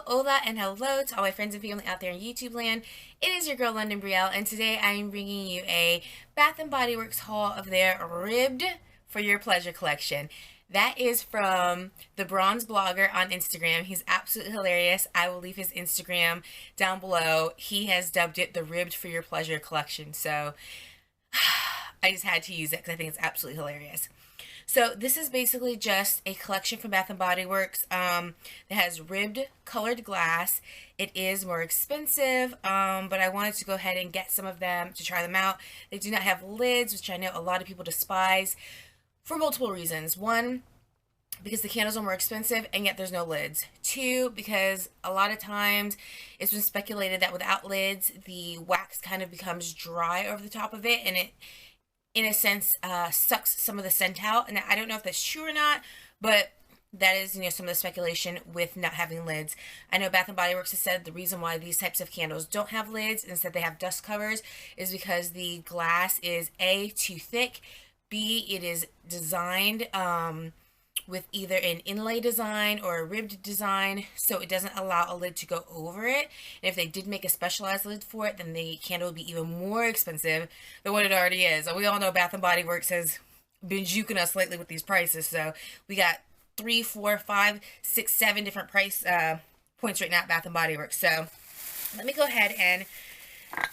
hola, and hello to all my friends and family out there in YouTube land. It is your girl Londyn Brielle, and today I am bringing you a Bath and Body Works haul of their Ribbed for Your Pleasure collection. That is from the Bronze Blogger on Instagram. He's absolutely hilarious. I will leave his Instagram down below. He has dubbed it the Ribbed for Your Pleasure collection, so I just had to use it because I think it's absolutely hilarious. So this is basically just a collection from Bath and Body Works that has ribbed colored glass. It is more expensive, but I wanted to go ahead and get some of them to try them out. They do not have lids, which I know a lot of people despise for multiple reasons. One, because the candles are more expensive and yet there's no lids. Two, because a lot of times it's been speculated that without lids, the wax kind of becomes dry over the top of it, and it in a sense, sucks some of the scent out. And I don't know if that's true or not, but that is, some of the speculation with not having lids. I know Bath & Body Works has said the reason why these types of candles don't have lids, instead they have dust covers, is because the glass is A, too thick, B, it is designed with either an inlay design or a ribbed design, so it doesn't allow a lid to go over it. And if they did make a specialized lid for it, then the candle would be even more expensive than what it already is. And we all know Bath & Body Works has been juking us lately with these prices, so we got 3, 4, 5, 6, 7 different price points right now at Bath & Body Works. So let me go ahead and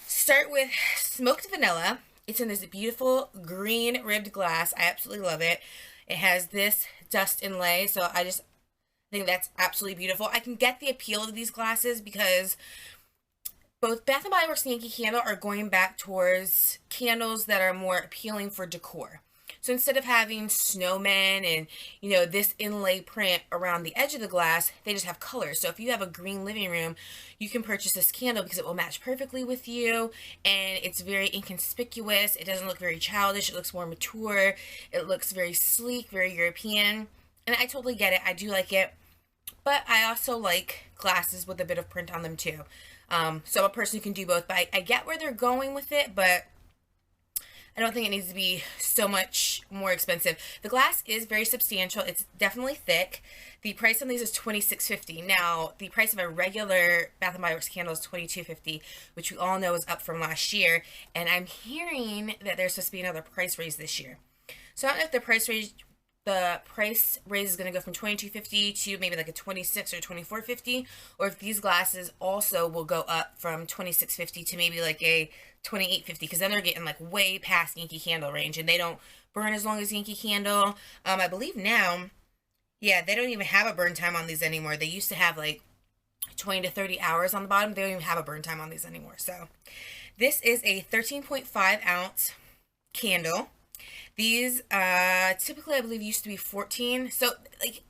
start with Smoked Vanilla. It's in this beautiful green ribbed glass. I absolutely love it. It has this dust inlay, so I just think that's absolutely beautiful. I can get the appeal of these glasses because both Bath & Body Works and Yankee Candle are going back towards candles that are more appealing for decor. So instead of having snowmen and, this inlay print around the edge of the glass, they just have colors. So if you have a green living room, you can purchase this candle because it will match perfectly with you, and it's very inconspicuous. It doesn't look very childish. It looks more mature. It looks very sleek, very European, and I totally get it. I do like it, but I also like glasses with a bit of print on them too. So I'm a person who can do both, but I get where they're going with it, but I don't think it needs to be so much more expensive. The glass is very substantial. It's definitely thick. The price on these is $26.50. Now, the price of a regular Bath & Body Works candle is $22.50, which we all know is up from last year. And I'm hearing that there's supposed to be another price raise this year. So I don't know if the price raise is going to go from $22.50 to maybe like a $26 or $24.50, or if these glasses also will go up from $26.50 to maybe like a $28.50, because then they're getting like way past Yankee Candle range, and they don't burn as long as Yankee Candle. I believe now, yeah, they don't even have a burn time on these anymore. They used to have like 20 to 30 hours on the bottom. They don't even have a burn time on these anymore. So this is a 13.5 ounce candle. These typically I believe used to be 14. So like,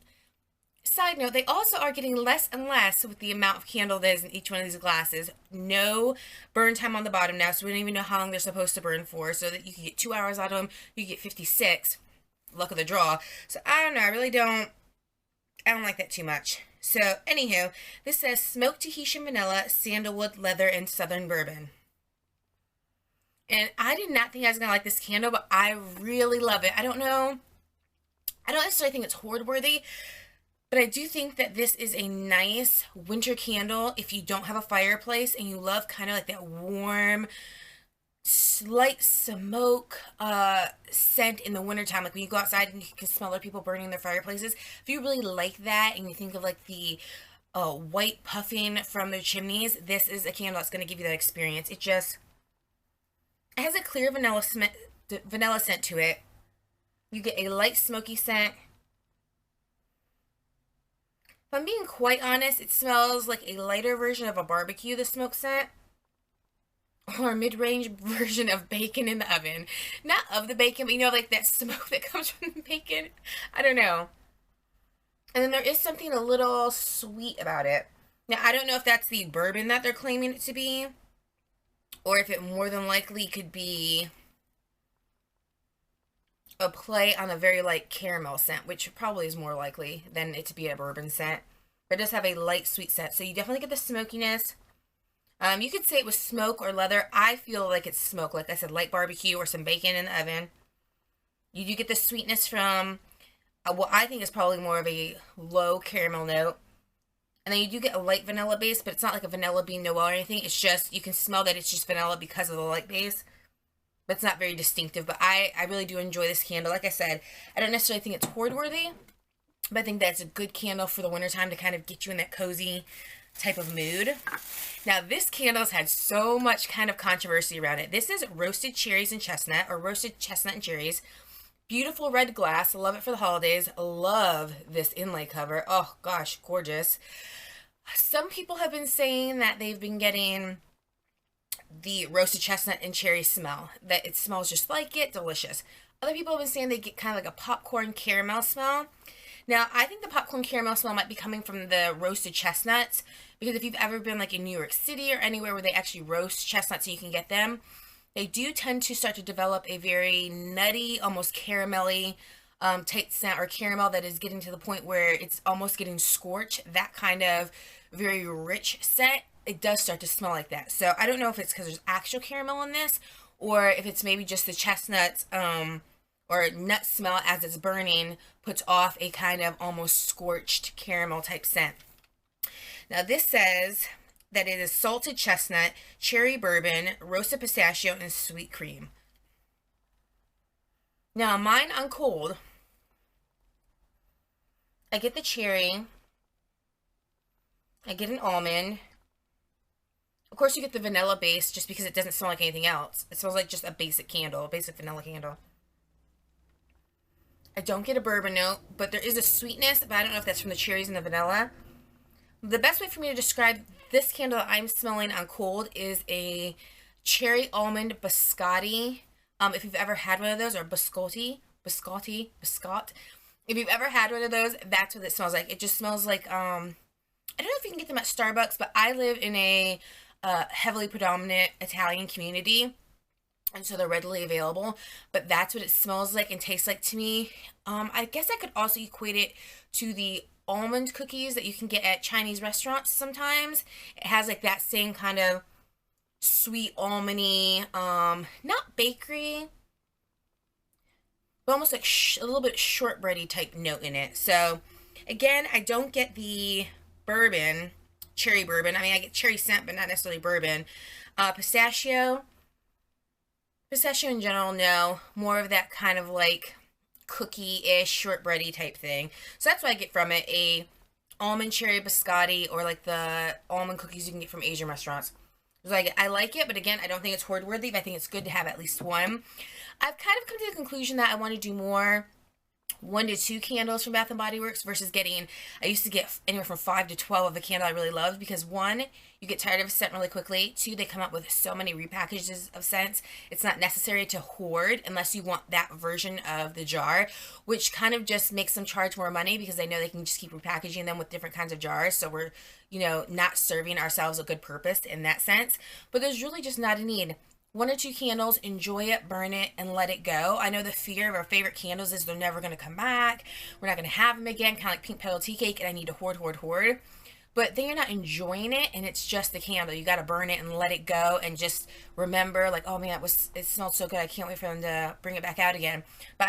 side note, they also are getting less and less with the amount of candle that is in each one of these glasses. No burn time on the bottom now, so we don't even know how long they're supposed to burn for, so that you can get 2 hours out of them. You can get 56. Luck of the draw. So I don't know, I don't like that too much. So anywho, this says smoked Tahitian vanilla, sandalwood, leather, and southern bourbon. And I did not think I was going to like this candle, but I really love it. I don't necessarily think it's hoard worthy, but I do think that this is a nice winter candle if you don't have a fireplace and you love kind of like that warm, slight smoke scent in the wintertime. Like when you go outside and you can smell other people burning their fireplaces. If you really like that and you think of like the white puffing from their chimneys, this is a candle that's going to give you that experience. It has a clear vanilla scent to it. You get a light smoky scent. If I'm being quite honest, it smells like a lighter version of a barbecue, the smoke scent. Or a mid-range version of bacon in the oven. Not of the bacon, but like that smoke that comes from the bacon. I don't know. And then there is something a little sweet about it. Now, I don't know if that's the bourbon that they're claiming it to be, or if it more than likely could be a play on a very light caramel scent, which probably is more likely than it to be a bourbon scent. But it does have a light sweet scent, so you definitely get the smokiness. You could say it was smoke or leather. I feel like it's smoke, like I said, light barbecue or some bacon in the oven. You do get the sweetness from what I think is probably more of a low caramel note. And then you do get a light vanilla base, but it's not like a vanilla bean Noel or anything. It's just, you can smell that it's just vanilla because of the light base. But it's not very distinctive. But I really do enjoy this candle. Like I said, I don't necessarily think it's hoard worthy, but I think that's a good candle for the wintertime to kind of get you in that cozy type of mood. Now, this candle has had so much kind of controversy around it. This is roasted cherries and chestnut, or roasted chestnut and cherries. Beautiful red glass. Love it for the holidays. Love this inlay cover. Oh gosh, gorgeous. Some people have been saying that they've been getting the roasted chestnut and cherry smell, that it smells just like it, delicious. Other people have been saying they get kind of like a popcorn caramel smell. Now, I think the popcorn caramel smell might be coming from the roasted chestnuts, because if you've ever been like in New York City or anywhere where they actually roast chestnuts so you can get them, they do tend to start to develop a very nutty, almost caramelly type scent, or caramel that is getting to the point where it's almost getting scorched. That kind of very rich scent, it does start to smell like that. So I don't know if it's because there's actual caramel in this, or if it's maybe just the chestnuts or nut smell as it's burning puts off a kind of almost scorched caramel type scent. Now this says that it is salted chestnut, cherry bourbon, roasted pistachio, and sweet cream. Now mine on cold, I get the cherry, I get an almond. Of course you get the vanilla base just because it doesn't smell like anything else. It smells like just a basic candle, a basic vanilla candle. I don't get a bourbon note, but there is a sweetness, but I don't know if that's from the cherries and the vanilla. The best way for me to describe this candle that I'm smelling on cold is a cherry almond biscotti. If you've ever had one of those, or biscotti. If you've ever had one of those, that's what it smells like. It just smells like, I don't know if you can get them at Starbucks, but I live in a heavily predominant Italian community, and so they're readily available, but that's what it smells like and tastes like to me. I guess I could also equate it to the almond cookies that you can get at Chinese restaurants sometimes. It has like that same kind of sweet almondy, not bakery, but almost like a little bit shortbready type note in it. So again, I don't get the bourbon, cherry bourbon. I mean, I get cherry scent, but not necessarily bourbon. Pistachio in general, no. More of that kind of like cookie-ish, shortbready type thing. So that's what I get from it, a almond cherry biscotti, or like the almond cookies you can get from Asian restaurants. So I like it, but again, I don't think it's hoard worthy, but I think it's good to have at least one. I've kind of come to the conclusion that I want to do more 1 to 2 candles from Bath & Body Works versus getting, I used to get anywhere from 5 to 12 of a candle I really loved, because 1, you get tired of a scent really quickly. 2, they come out with so many repackages of scents. It's not necessary to hoard unless you want that version of the jar, which kind of just makes them charge more money because they know they can just keep repackaging them with different kinds of jars. So we're, you know, not serving ourselves a good purpose in that sense. But there's really just not a need. 1 or 2 candles, enjoy it, burn it, and let it go. I know the fear of our favorite candles is they're never going to come back. We're not going to have them again, kind of like Pink Petal Tea Cake, and I need to hoard. But then you're not enjoying it, and it's just the candle. You got to burn it and let it go, and just remember, like, oh man, it smelled so good. I can't wait for them to bring it back out again. But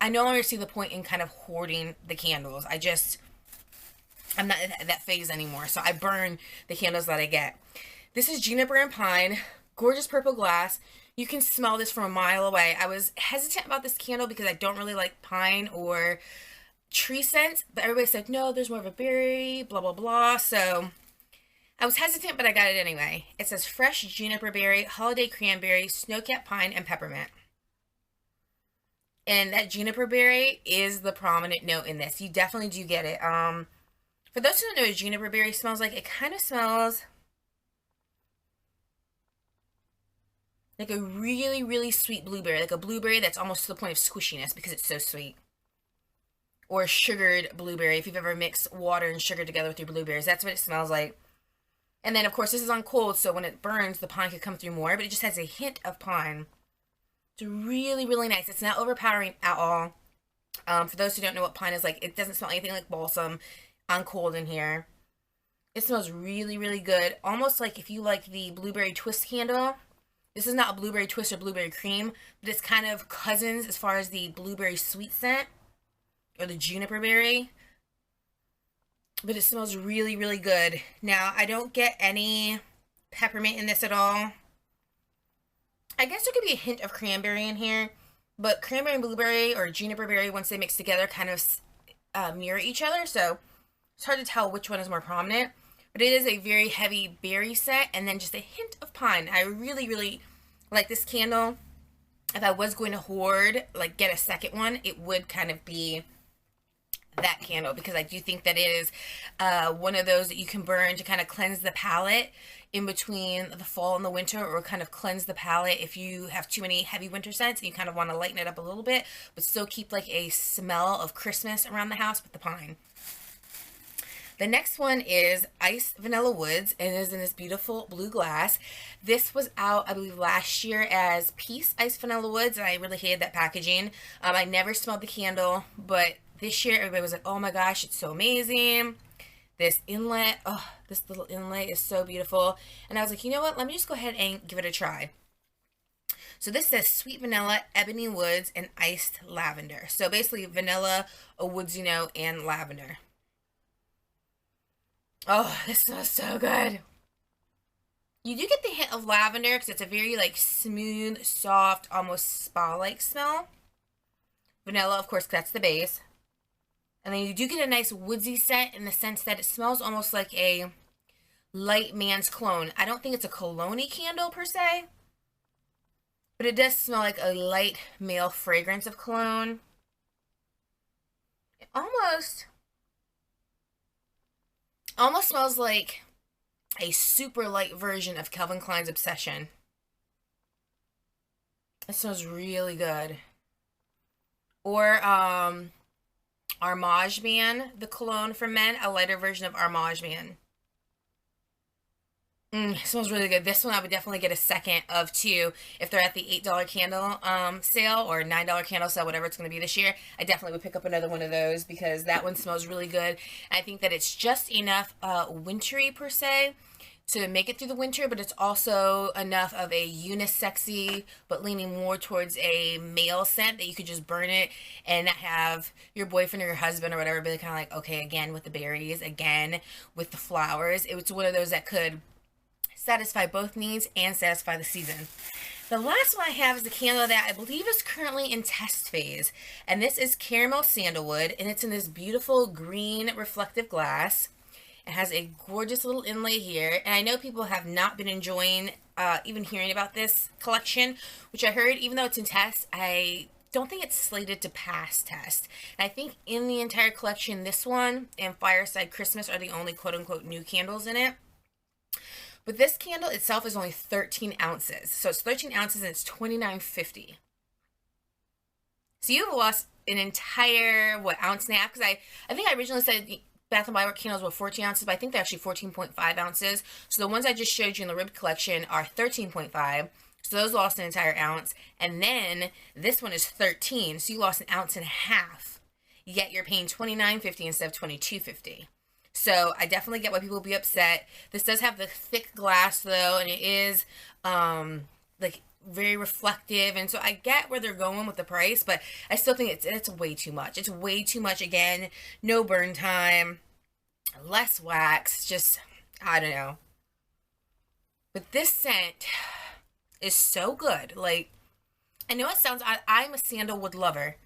I no longer see the point in kind of hoarding the candles. I'm not at that phase anymore. So I burn the candles that I get. This is Juniper and Pine. Gorgeous purple glass. You can smell this from a mile away. I was hesitant about this candle because I don't really like pine or tree scents, but everybody said, no, there's more of a berry, blah, blah, blah. So I was hesitant, but I got it anyway. It says fresh juniper berry, holiday cranberry, snowcap pine, and peppermint. And that juniper berry is the prominent note in this. You definitely do get it. For those who don't know what juniper berry smells like, it kind of smells like a really, really sweet blueberry. Like a blueberry that's almost to the point of squishiness because it's so sweet. Or sugared blueberry, if you've ever mixed water and sugar together with your blueberries. That's what it smells like. And then, of course, this is on cold, so when it burns, the pine could come through more. But it just has a hint of pine. It's really, really nice. It's not overpowering at all. For those who don't know what pine is like, it doesn't smell anything like balsam on cold in here. It smells really, really good. Almost like if you like the blueberry twist candle. This is not a blueberry twist or blueberry cream, but it's kind of cousins as far as the blueberry sweet scent or the juniper berry. but it smells really, really good. Now, I don't get any peppermint in this at all. I guess there could be a hint of cranberry in here, but cranberry and blueberry or juniper berry, once they mix together, kind of mirror each other, so it's hard to tell which one is more prominent. But it is a very heavy berry scent, and then just a hint of pine. I really, really like this candle. If I was going to hoard, like get a second one, it would kind of be that candle, because I do think that it is one of those that you can burn to kind of cleanse the palate in between the fall and the winter, or kind of cleanse the palate if you have too many heavy winter scents and you kind of want to lighten it up a little bit, but still keep like a smell of Christmas around the house with the pine. The next one is Iced Vanilla Woods, and it is in this beautiful blue glass. This was out, I believe, last year as Peace Iced Vanilla Woods, and I really hated that packaging. I never smelled the candle, but this year everybody was like, oh my gosh, it's so amazing. This inlet, oh, this little inlet is so beautiful. And I was like, you know what, let me just go ahead and give it a try. So this says Sweet Vanilla, Ebony Woods, and Iced Lavender. So basically vanilla, a woodsy note, and lavender. Oh, this smells so good. You do get the hint of lavender because it's a very like smooth, soft, almost spa-like smell. Vanilla, of course, that's the base. And then you do get a nice woodsy scent in the sense that it smells almost like a light man's cologne. I don't think it's a cologne-y candle per se, but it does smell like a light male fragrance of cologne. It almost smells like a super light version of Calvin Klein's Obsession. It smells really good. Or Armage Man, the cologne for men, a lighter version of Armage Man. It smells really good. This one I would definitely get a second of too if they're at the $8 candle sale or $9 candle sale, whatever it's going to be this year. I definitely would pick up another one of those because that one smells really good. I think that it's just enough wintry per se to make it through the winter, but it's also enough of a unisexy but leaning more towards a male scent that you could just burn it and not have your boyfriend or your husband or whatever be kind of like, okay, again with the berries, again with the flowers. It's one of those that could satisfy both needs and satisfy the season. The last one I have is a candle that I believe is currently in test phase, and this is Caramel Sandalwood, and it's in this beautiful green reflective glass. It has a gorgeous little inlay here, and I know people have not been enjoying even hearing about this collection, which I heard, even though it's in test, I don't think it's slated to pass test. And I think in the entire collection, this one and Fireside Christmas are the only quote-unquote new candles in it. But this candle itself is only 13 ounces. So it's 13 ounces and it's $29.50. So you've lost an entire, ounce and a half? Because I think I originally said Bath & Body Works candles were 14 ounces, but I think they're actually 14.5 ounces. So the ones I just showed you in the ribbed collection are 13.5. So those lost an entire ounce. And then this one is 13. So you lost an ounce and a half. Yet you're paying $29.50 instead of $22.50. So I definitely get why people will be upset. This does have the thick glass though, and it is like very reflective, and so I get where they're going with the price, but I still think it's way too much. It's way too much. Again, no burn time, less wax, just I don't know. But this scent is so good. Like, I know it sounds odd. I'm a sandalwood lover.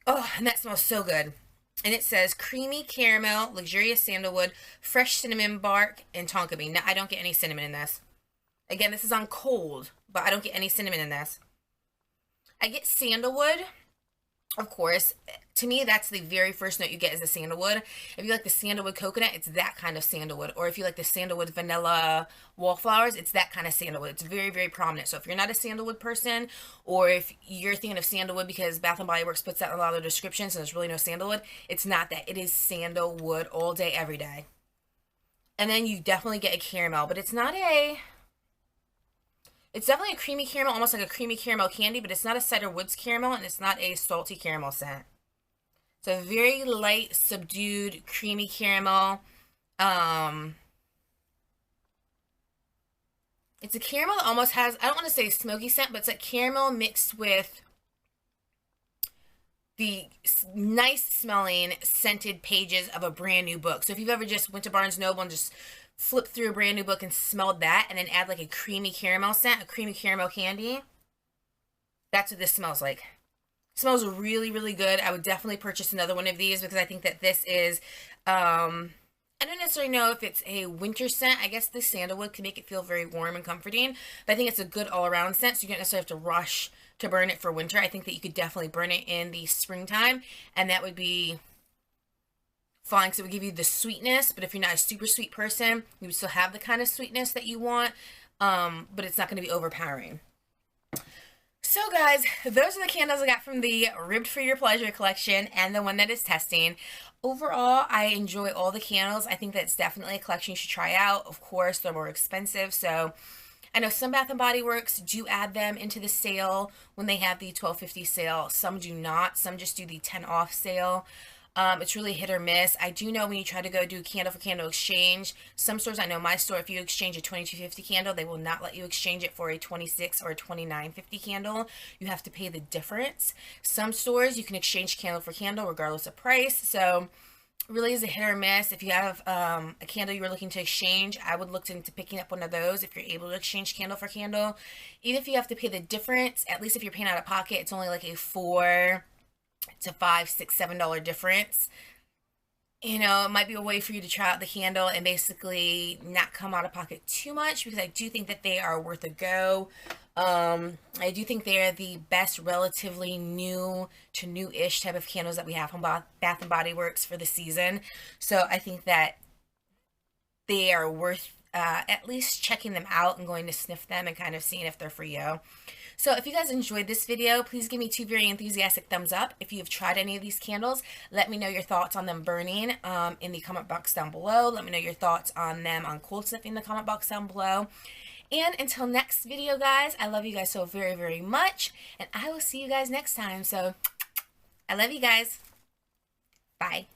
Oh, and that smells so good. And it says creamy caramel, luxurious sandalwood, fresh cinnamon bark, and tonka bean. Now, I don't get any cinnamon in this. Again, this is on cold, but I don't get any cinnamon in this. I get sandalwood, of course. To me, that's the very first note you get is the sandalwood. If you like the sandalwood coconut, it's that kind of sandalwood. Or if you like the sandalwood vanilla wallflowers, it's that kind of sandalwood. It's very, very prominent. So if you're not a sandalwood person, or if you're thinking of sandalwood because Bath & Body Works puts that in a lot of their descriptions and there's really no sandalwood, it's not that. It is sandalwood all day, every day. And then you definitely get a caramel, but it's not a... It's definitely a creamy caramel, almost like a creamy caramel candy, but it's not a cider woods caramel, and it's not a salty caramel scent. It's a very light, subdued, creamy caramel. It's a caramel that almost has, I don't want to say smoky scent, but it's like caramel mixed with the nice smelling scented pages of a brand new book. So if you've ever just went to Barnes & Noble and just flipped through a brand new book and smelled that, and then add like a creamy caramel scent, a creamy caramel candy, that's what this smells like. It smells really, really good. I would definitely purchase another one of these because I think that this is, I don't necessarily know if it's a winter scent. I guess this sandalwood can make it feel very warm and comforting, but I think it's a good all-around scent, so you don't necessarily have to rush to burn it for winter. I think that you could definitely burn it in the springtime, and that would be fine because it would give you the sweetness, but if you're not a super sweet person, you would still have the kind of sweetness that you want, but it's not going to be overpowering. So guys, those are the candles I got from the Ribbed for Your Pleasure collection and the one that is testing. Overall, I enjoy all the candles. I think that's definitely a collection you should try out. Of course, they're more expensive, so I know some Bath & Body Works do add them into the sale when they have the $12.50 sale. Some do not. Some just do the 10 off sale. It's really hit or miss. I do know when you try to go do candle for candle exchange, some stores, I know my store, if you exchange a $22.50 candle, they will not let you exchange it for a $26 or a $29.50 candle. You have to pay the difference. Some stores, you can exchange candle for candle regardless of price. So it really is a hit or miss. If you have a candle you were looking to exchange, I would look into picking up one of those if you're able to exchange candle for candle. Even if you have to pay the difference, at least if you're paying out of pocket, it's only like a $4 to $5, $6, $7 difference. You know, it might be a way for you to try out the candle and basically not come out of pocket too much, because I do think that they are worth a go. I do think they are the best relatively new to new-ish type of candles that we have from Bath & Body Works for the season. So I think that they are worth at least checking them out and going to sniff them and kind of seeing if they're for you. So if you guys enjoyed this video, please give me 2 very enthusiastic thumbs up. If you have tried any of these candles, let me know your thoughts on them burning in the comment box down below. Let me know your thoughts on them on cold sniffing in the comment box down below. And until next video, guys, I love you guys so very, very much. And I will see you guys next time. So I love you guys. Bye.